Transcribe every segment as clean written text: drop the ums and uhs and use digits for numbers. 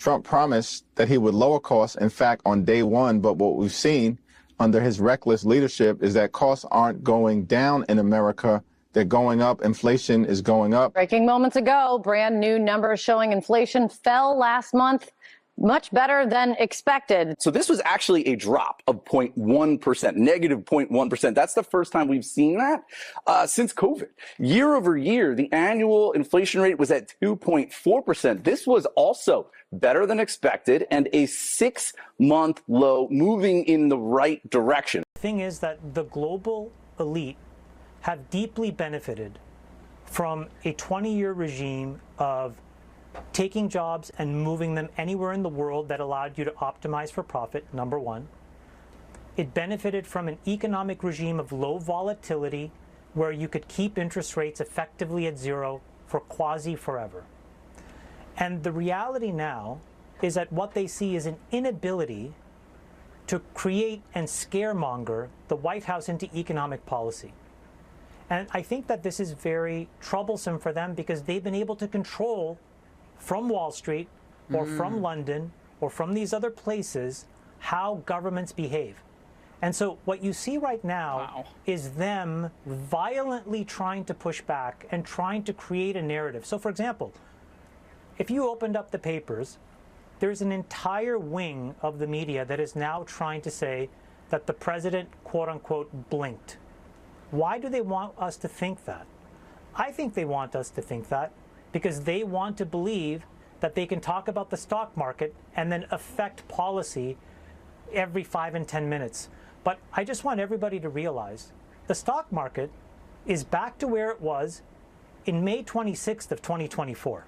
Trump promised that he would lower costs, in fact, on day one. But what we've seen under his reckless leadership is that costs aren't going down in America. They're going up. Inflation is going up. Breaking moments ago, brand new numbers showing inflation fell last month, much better than expected. So this was actually a drop of 0.1%, negative 0.1%. That's the first time we've seen that since COVID. Year over year, the annual inflation rate was at 2.4%. This was also better than expected and a 6-month low, moving in the right direction. The thing is that the global elite have deeply benefited from a 20-year regime of taking jobs and moving them anywhere in the world that allowed you to optimize for profit, number one. It benefited from an economic regime of low volatility where you could keep interest rates effectively at zero for quasi-forever. And the reality now is that what they see is an inability to create and scaremonger the White House into economic policy. And I think that this is very troublesome for them because they've been able to control from Wall Street or from London or from these other places how governments behave. And so what you see right now is them violently trying to push back and trying to create a narrative. So for example, if you opened up the papers, there's an entire wing of the media that is now trying to say that the president, quote unquote, blinked. Why do they want us to think that? I think they want us to think that because they want to believe that they can talk about the stock market and then affect policy every 5 and 10 minutes. But I just want everybody to realize the stock market is back to where it was in May 26th of 2024.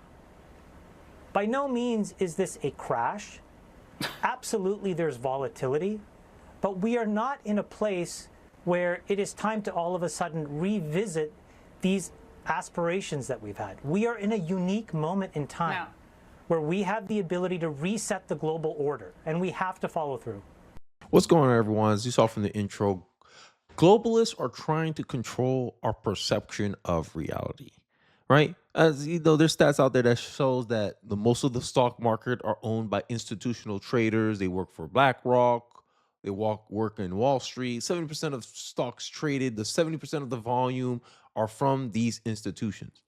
By no means is this a crash. Absolutely there's volatility, but we are not in a place where it is time to all of a sudden revisit these aspirations that we've had. We are in a unique moment in time where we have the ability to reset the global order, and we have to follow through. What's going on, everyone? As you saw from the intro, globalists are trying to control our perception of reality, right? As you know, there's stats out there that shows that most of the stock market are owned by institutional traders. They work for BlackRock. They work in Wall Street. 70% of stocks traded, the 70% of the volume are from these institutions.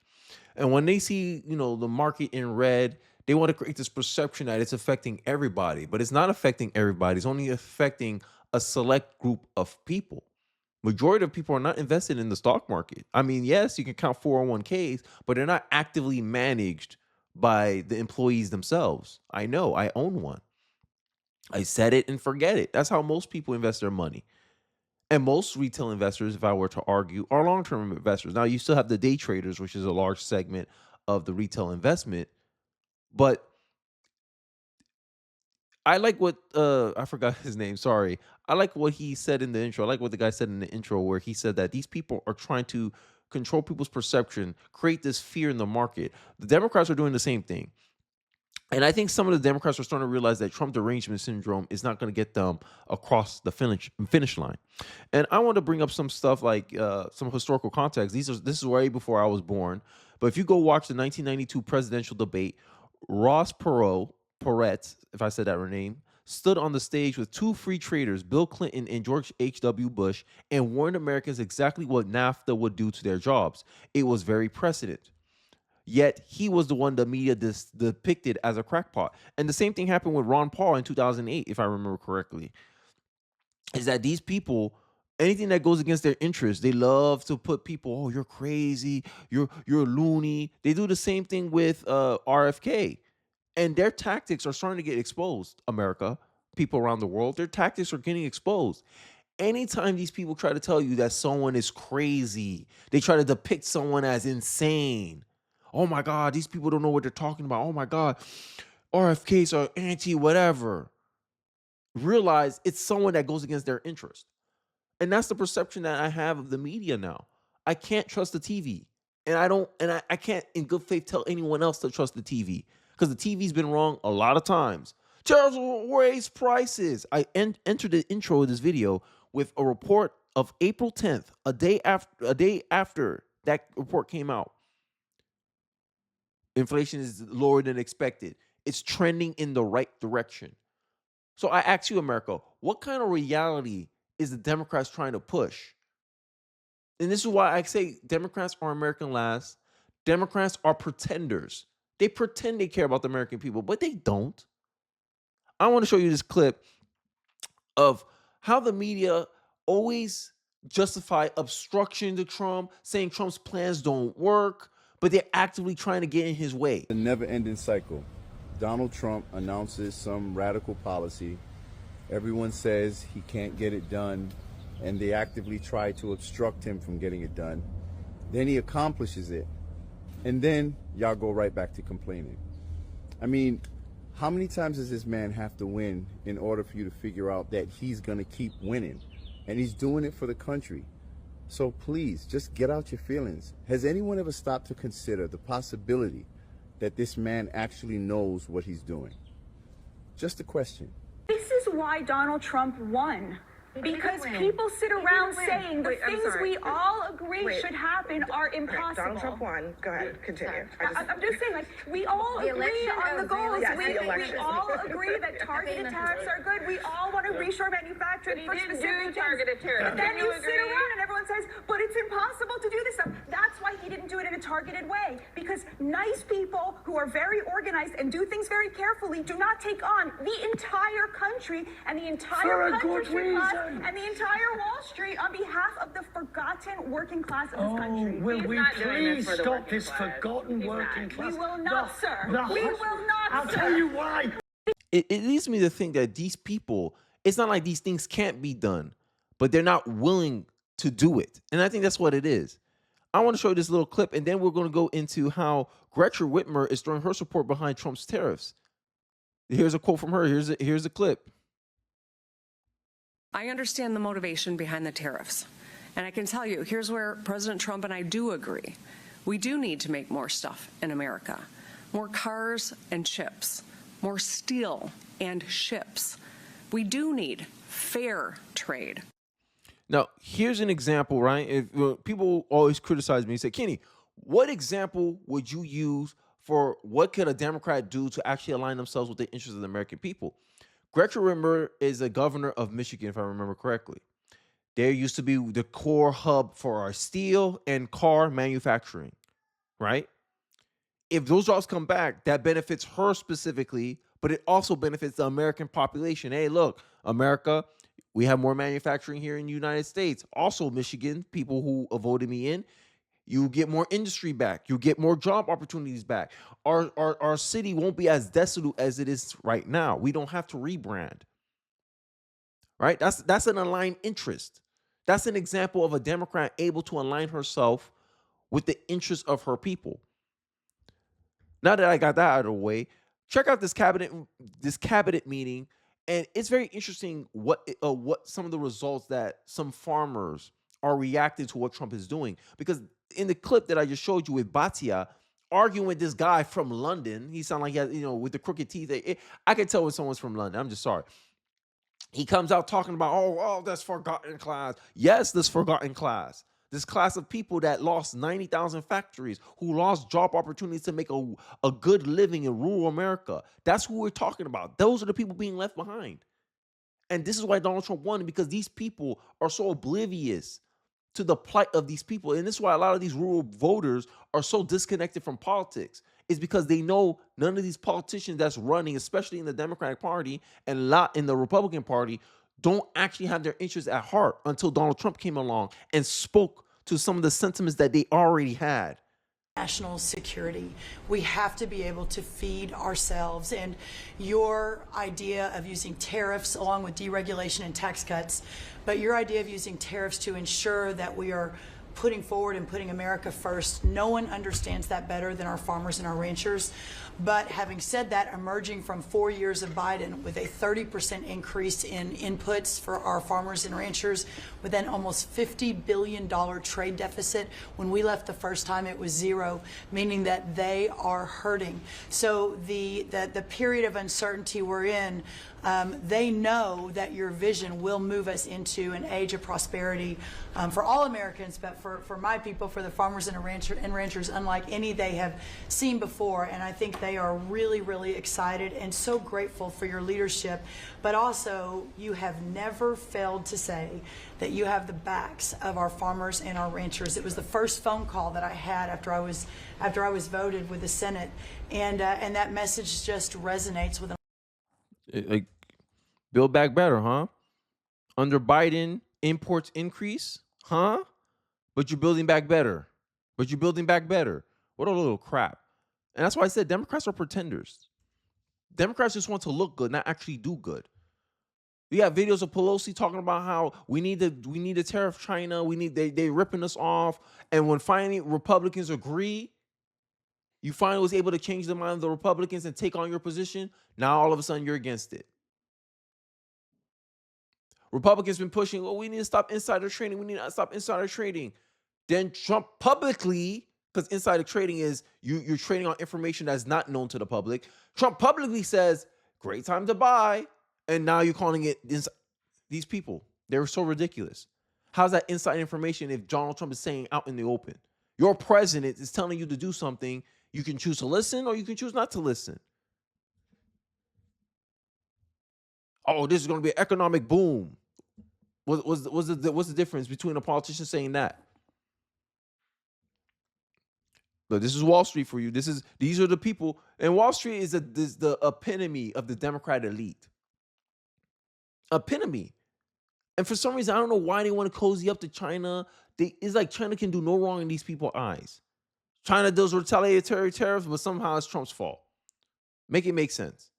And when they see, the market in red, they want to create this perception that it's affecting everybody, but it's not affecting everybody. It's only affecting a select group of people. Majority of people are not invested in the stock market. I mean, yes, you can count 401ks, but they're not actively managed by the employees themselves. I know, I own one. I set it and forget it. That's how most people invest their money. And most retail investors, if I were to argue, are long-term investors. Now, you still have the day traders, which is a large segment of the retail investment. But I like what, I forgot his name, sorry. I like what he said in the intro. I like what the guy said in the intro where he said that these people are trying to control people's perception, create this fear in the market. The Democrats are doing the same thing. And I think some of the Democrats are starting to realize that Trump derangement syndrome is not going to get them across the finish line. And I want to bring up some stuff like some historical context. This is way before I was born. But if you go watch the 1992 presidential debate, Ross Perot, if I said that right name, stood on the stage with two free traders, Bill Clinton and George H.W. Bush, and warned Americans exactly what NAFTA would do to their jobs. It was very precedent. Yet he was the one the media depicted as a crackpot. And the same thing happened with Ron Paul in 2008, if I remember correctly. Is that these people, anything that goes against their interests, they love to put people, oh, you're crazy, you're loony. They do the same thing with RFK. And their tactics are starting to get exposed, America, people around the world. Their tactics are getting exposed. Anytime these people try to tell you that someone is crazy, they try to depict someone as insane. Oh my God, these people don't know what they're talking about. Oh my God, RFKs are anti-whatever. Realize it's someone that goes against their interest. And that's the perception that I have of the media now. I can't trust the TV. And I can't in good faith tell anyone else to trust the TV. Because the TV's been wrong a lot of times. Tariffs will raise prices. I entered the intro of this video with a report of April 10th, a day after that report came out. Inflation is lower than expected. it's trending in the right direction. So I ask you, America, what kind of reality is the Democrats trying to push? And this is why I say Democrats are American last. Democrats are pretenders. They pretend they care about the American people, but they don't. I want to show you this clip of how the media always justify obstruction to Trump, saying Trump's plans don't work, but they're actively trying to get in his way. A never-ending cycle. Donald Trump announces some radical policy. Everyone says he can't get it done, and they actively try to obstruct him from getting it done. Then he accomplishes it, and then y'all go right back to complaining. I mean, how many times does this man have to win in order for you to figure out that he's going to keep winning? And he's doing it for the country. So please, just get out your feelings. Has anyone ever stopped to consider the possibility that this man actually knows what he's doing? Just a question. This is why Donald Trump won. Because people sit around saying the things we all agree should happen are impossible. Donald Trump won. Go ahead, continue. I'm just saying, like, we all agree on the goals. We all agree that targeted tariffs are good. We all want to reshore manufacturing for specific targeted tariffs. But then you sit around and everyone says, but it's impossible to do this stuff. That's why he didn't do it in a targeted way. Because nice people who are very organized and do things very carefully do not take on the entire country and the entire country and the entire Wall Street on behalf of the forgotten working class of this country. Will we please stop this forgotten working class? We will not, sir. We will not, I'll tell you why. It leads me to think that these people, it's not like these things can't be done, but they're not willing to do it. And I think that's what it is. I want to show you this little clip, and then we're going to go into how Gretchen Whitmer is throwing her support behind Trump's tariffs. Here's a quote from her. Here's a clip. I understand the motivation behind the tariffs. And I can tell you, here's where President Trump and I do agree. We do need to make more stuff in America. More cars and chips. More steel and ships. We do need fair trade. Now, here's an example, right? If people always criticize me and say, Kenny, what example would you use for what could a Democrat do to actually align themselves with the interests of the American people? Gretchen Whitmer is a governor of Michigan, if I remember correctly. There used to be the core hub for our steel and car manufacturing, right? If those jobs come back, that benefits her specifically, but it also benefits the American population. Hey, look, America, we have more manufacturing here in the United States. Also, Michigan, people who voted me in, you get more industry back. You get more job opportunities back. Our city won't be as desolate as it is right now. We don't have to rebrand. Right? That's an aligned interest. That's an example of a Democrat able to align herself with the interests of her people. Now that I got that out of the way, check out this cabinet meeting, and it's very interesting what some of the results that some farmers are reacting to what Trump is doing. Because in the clip that I just showed you with Bhatia arguing with this guy from London, he sounded like he had, with the crooked teeth. I can tell when someone's from London. I'm just sorry. He comes out talking about, oh, that's forgotten class. Yes, this forgotten class. This class of people that lost 90,000 factories, who lost job opportunities to make a good living in rural America. That's who we're talking about. Those are the people being left behind. And this is why Donald Trump won, because these people are so oblivious to the plight of these people. And this is why a lot of these rural voters are so disconnected from politics. It's because they know none of these politicians that's running, especially in the Democratic Party and a lot in the Republican Party, don't actually have their interests at heart until Donald Trump came along and spoke to some of the sentiments that they already had. National security. We have to be able to feed ourselves. And your idea of using tariffs along with deregulation and tax cuts, but your idea of using tariffs to ensure that we are putting forward and putting America first, no one understands that better than our farmers and our ranchers. But having said that, emerging from 4 years of Biden with a 30% increase in inputs for our farmers and ranchers, with an almost $50 billion trade deficit. When we left the first time, it was zero, meaning that they are hurting. So the period of uncertainty we're in, they know that your vision will move us into an age of prosperity for all Americans, but for my people, for the farmers and ranchers, unlike any they have seen before. And I think they they are really, really excited and so grateful for your leadership. But also, you have never failed to say that you have the backs of our farmers and our ranchers. It was the first phone call that I had after I was voted with the Senate, and that message just resonates with them. Like, build back better, huh? Under Biden, imports increase, huh? But you're building back better. But you're building back better. What a little crap. And that's why I said Democrats are pretenders. Democrats just want to look good, not actually do good. We have videos of Pelosi talking about how we need to tariff China. They ripping us off. And when finally Republicans agree, you finally was able to change the mind of the Republicans and take on your position. Now all of a sudden you're against it. Republicans been pushing, oh, we need to stop insider trading. We need to stop insider trading. Then Trump publicly, because insider trading is you're trading on information that's not known to the public. Trump publicly says, great time to buy. And now you're calling it these people. They're so ridiculous. How's that inside information if Donald Trump is saying out in the open? Your president is telling you to do something. You can choose to listen or you can choose not to listen. Oh, this is going to be an economic boom. What's the difference between a politician saying that? Look, this is Wall Street for you. These are the people, and Wall Street is the epitome of the Democrat elite. Epitome. And for some reason, I don't know why they want to cozy up to China. It's like China can do no wrong in these people's eyes. China does retaliatory tariffs, but somehow it's Trump's fault. Make it make sense.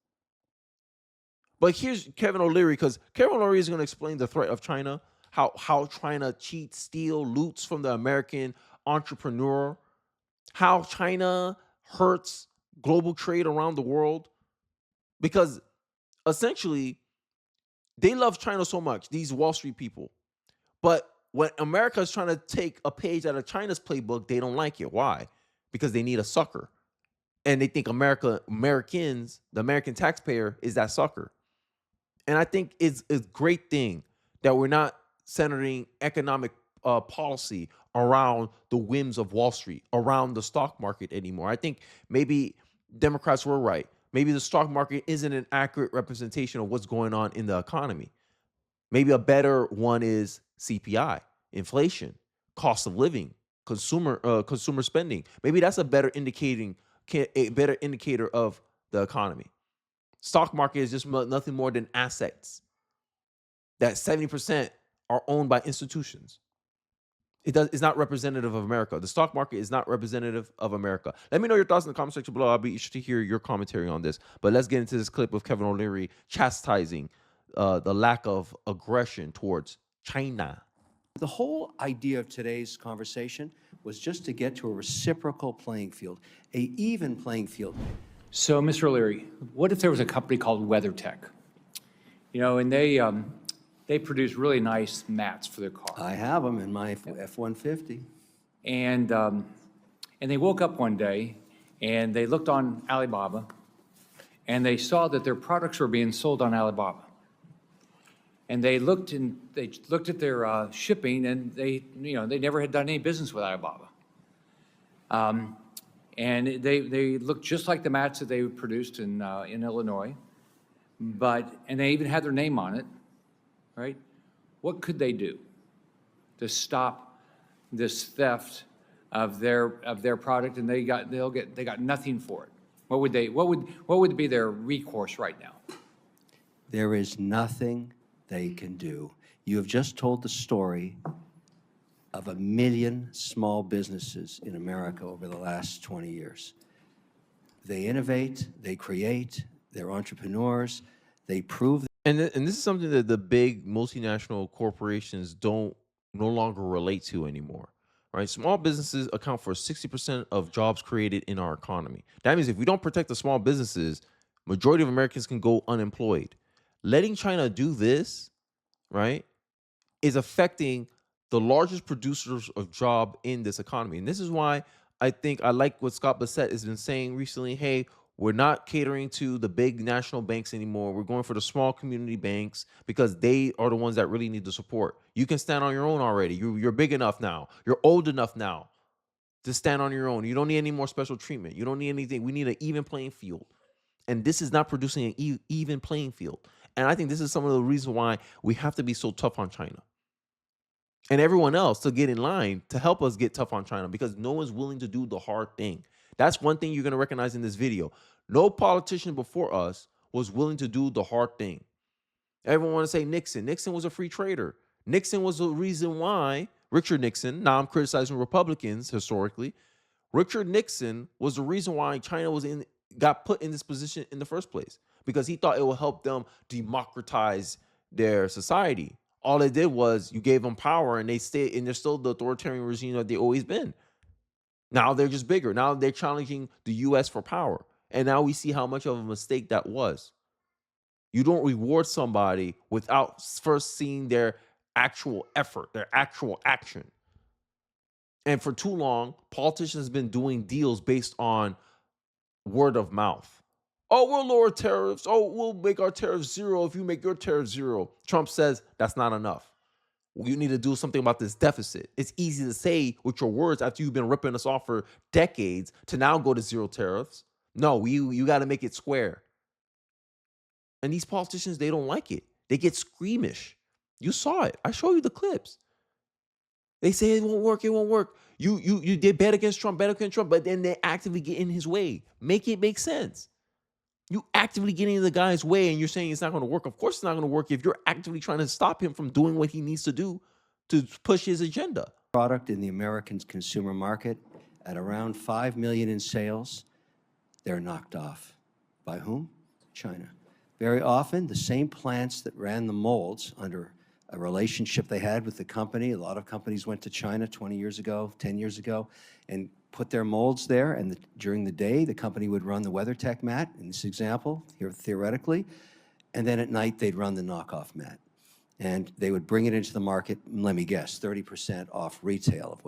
But here's Kevin O'Leary, because Kevin O'Leary is going to explain the threat of China, how China cheats, steals, loots from the American entrepreneur, how China hurts global trade around the world. Because essentially, they love China so much, these Wall Street people. But when America is trying to take a page out of China's playbook, they don't like it. Why? Because they need a sucker. And they think Americans, the American taxpayer, is that sucker. And I think it's a great thing that we're not centering economic policy around the whims of Wall Street, around the stock market anymore. I think maybe Democrats were right. Maybe the stock market isn't an accurate representation of what's going on in the economy. Maybe a better one is CPI, inflation, cost of living, consumer spending. Maybe that's a better indicator of the economy. Stock market is just nothing more than assets that 70% are owned by institutions. It's not representative of America. The stock market is not representative of America. Let me know your thoughts in the comment section below. I'll be interested to hear your commentary on this. But let's get into this clip of Kevin O'Leary chastising the lack of aggression towards China. The whole idea of today's conversation was just to get to a reciprocal playing field, an even playing field. So, Mr. O'Leary, what if there was a company called WeatherTech? You know, and they produce really nice mats for their car. I have them in my F-150. And they woke up one day and they looked on Alibaba and they saw that their products were being sold on Alibaba. And they looked at their shipping, and they never had done any business with Alibaba. And they looked just like the mats that they produced in Illinois, and they even had their name on it, right? What could they do to stop this theft of their product? And they got nothing for it. What would be their recourse right now? There is nothing they can do. You have just told the story of 1 million small businesses in America over the last 20 years. They innovate, they create, they're entrepreneurs, they prove. And this is something that the big multinational corporations no longer relate to anymore, right? Small businesses account for 60% of jobs created in our economy. That means if we don't protect the small businesses, majority of Americans can go unemployed. Letting China do this, right, is affecting the largest producers of job in this economy. And this is why I think I like what Scott Bassett has been saying recently. Hey, we're not catering to the big national banks anymore. We're going for the small community banks because they are the ones that really need the support. You can stand on your own already. You're big enough now. You're old enough now. to stand on your own. You don't need any more special treatment. You don't need anything. We need an even playing field. And this is not producing an even playing field. And I think this is some of the reasons why we have to be so tough on China and everyone else to get in line to help us get tough on China, because no one's willing to do the hard thing. That's one thing you're going to recognize in this video. No politician before us was willing to do the hard thing. Everyone want to say Nixon. Nixon was a free trader. Nixon was the reason why, Richard Nixon, now I'm criticizing Republicans historically, Richard Nixon was the reason why China got put in this position in the first place, because he thought it would help them democratize their society. All it did was you gave them power, and they're still the authoritarian regime that they've always been. Now they're just bigger. Now they're challenging the US for power. And now we see how much of a mistake that was. You don't reward somebody without first seeing their actual effort, their actual action. And for too long, politicians have been doing deals based on word of mouth. Oh, we'll lower tariffs. Oh, we'll make our tariffs zero if you make your tariffs zero. Trump says that's not enough. You need to do something about this deficit. It's easy to say with your words after you've been ripping us off for decades to now go to zero tariffs. No, you got to make it square. And these politicians, they don't like it. They get squeamish. You saw it. I show you the clips. They say it won't work. It won't work. You did bet against Trump, but then they actively get in his way. Make it make sense. You actively get in the guy's way and you're saying it's not going to work. Of course it's not going to work if you're actively trying to stop him from doing what he needs to do to push his agenda. Product in the American consumer market at around 5 million in sales, they're knocked off. By whom? China. Very often, the same plants that ran the molds under a relationship they had with the company. A lot of companies went to China 20 years ago, 10 years ago, and put their molds there. And during the day, the company would run the WeatherTech mat, in this example, here theoretically. And then at night, they'd run the knockoff mat. And they would bring it into the market, let me guess, 30% off retail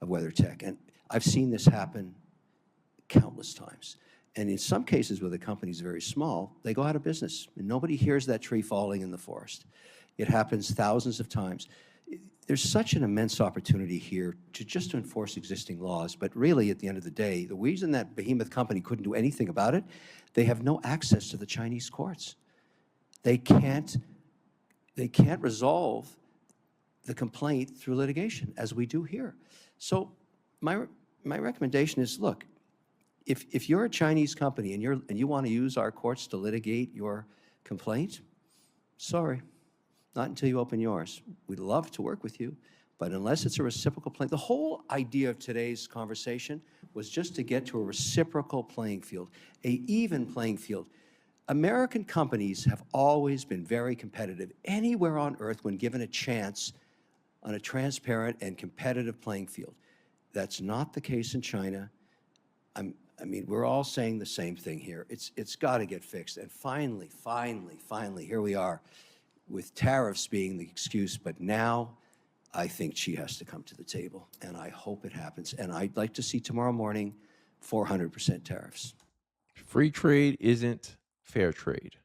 of WeatherTech. And I've seen this happen countless times. And in some cases where the company's very small, they go out of business. And nobody hears that tree falling in the forest. It happens thousands of times. There's such an immense opportunity here to enforce existing laws. But really, at the end of the day, the reason that behemoth company couldn't do anything about it, they have no access to the Chinese courts. They can't resolve the complaint through litigation, as we do here. So my recommendation is, look, if you're a Chinese company and you want to use our courts to litigate your complaint, sorry, not until you open yours. We'd love to work with you, but unless it's a reciprocal play, the whole idea of today's conversation was just to get to a reciprocal playing field, an even playing field. American companies have always been very competitive anywhere on earth when given a chance on a transparent and competitive playing field. That's not the case in China. I mean, we're all saying the same thing here. It's got to get fixed. And finally, here we are with tariffs being the excuse. But now I think she has to come to the table, and I hope it happens. And I'd like to see tomorrow morning 400% tariffs. Free trade isn't fair trade.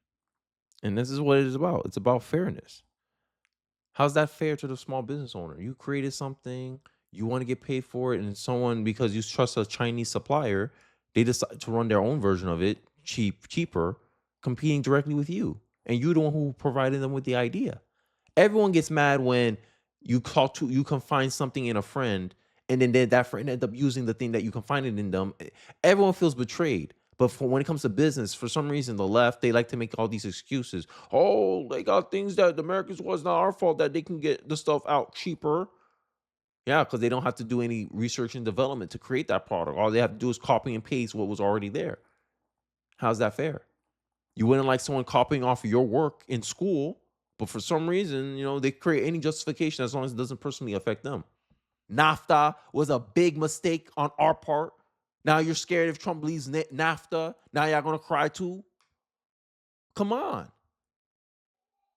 And this is what it is about. It's about fairness. How's that fair to the small business owner? You created something, you want to get paid for it, and someone, because you trust a Chinese supplier, they decide to run their own version of it, cheaper, competing directly with you. And you're the one who provided them with the idea. Everyone gets mad when you can find something in a friend, and then that friend ends up using the thing that you can find it in them. Everyone feels betrayed. But when it comes to business, for some reason, the left, they like to make all these excuses. Oh, they got things that the Americans was not our fault that they can get the stuff out cheaper. Yeah, because they don't have to do any research and development to create that product. All they have to do is copy and paste what was already there. How's that fair? You wouldn't like someone copying off of your work in school, but for some reason, they create any justification as long as it doesn't personally affect them. NAFTA was a big mistake on our part. Now you're scared if Trump leaves NAFTA. Now y'all going to cry too? Come on.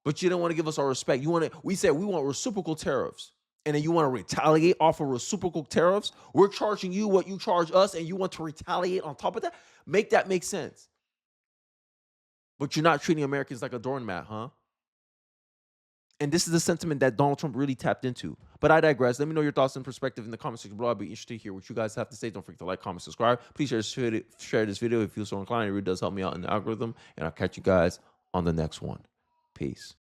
But you don't want to give us our respect. We said we want reciprocal tariffs. And then you want to retaliate off of reciprocal tariffs? We're charging you what you charge us, and you want to retaliate on top of that? Make that make sense. But you're not treating Americans like a doormat, huh? And this is the sentiment that Donald Trump really tapped into. But But I digress. Let me know your thoughts and perspective in the comment section below. I'll be interested to hear what you guys have to say. Don't forget to like, comment, subscribe. Please share this video if you feel so inclined. It really does help me out in the algorithm. And I'll catch you guys on the next one. Peace.